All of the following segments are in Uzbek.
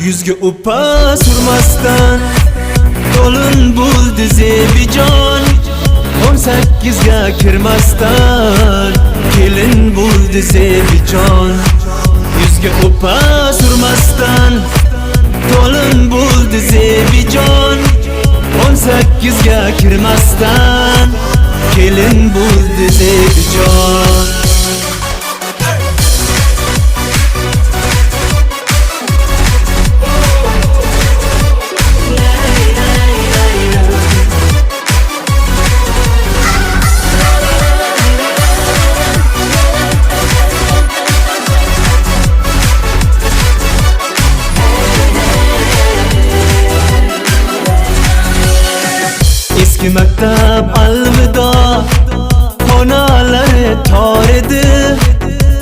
Yuzga upa surmasdan to'lin bo'ldi Zebijon. 18ga kirmasdan kelin bo'ldi Zebijon. Yuzga upa surmasdan to'lin bo'ldi Zebijon. 18ga kirmasdan kelin bo'ldi Zebijon. Eski maktab alvido, xonalari tor edi.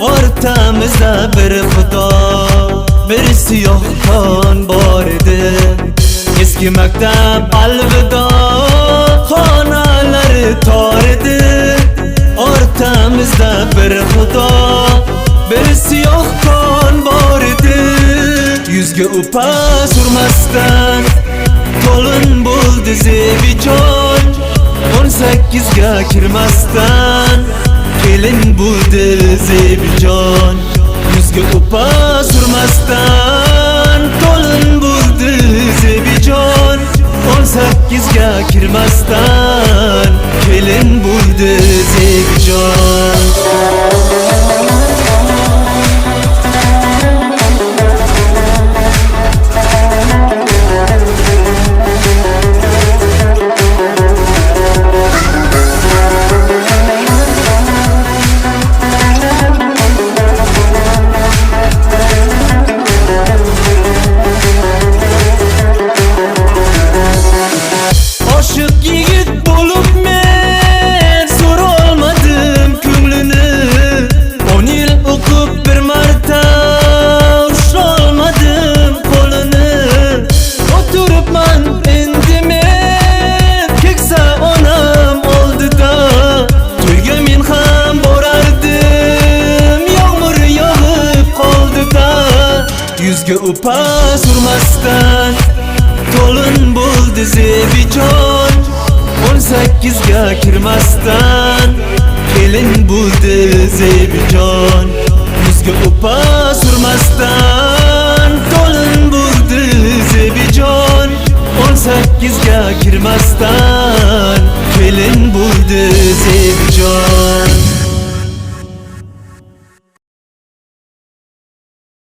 O'rtamizda bir xudo, bir siyoh kon bor edi. Eski maktab alvido, xonalari tor edi. O'rtamizda bir xudo, bir siyoh kon bor edi. Yuzga upa surmasdan to'lin bo'ldi Zebijon. 18ga kirmasdan kelin bo'ldi Zebijon. Yuzga upa surmasdan to'lin bo'ldi Zebijon. 18ga kirmasdan kelin bo'ldi Zebijon. Yuzga upa surmasdan to'lin bo'ldi Zebijon. 18ga kirmasdan kelin bo'ldi Zebijon. Yuzga upa surmasdan to'lin bo'ldi Zebijon. 18ga kirmasdan kelin bo'ldi Zebijon.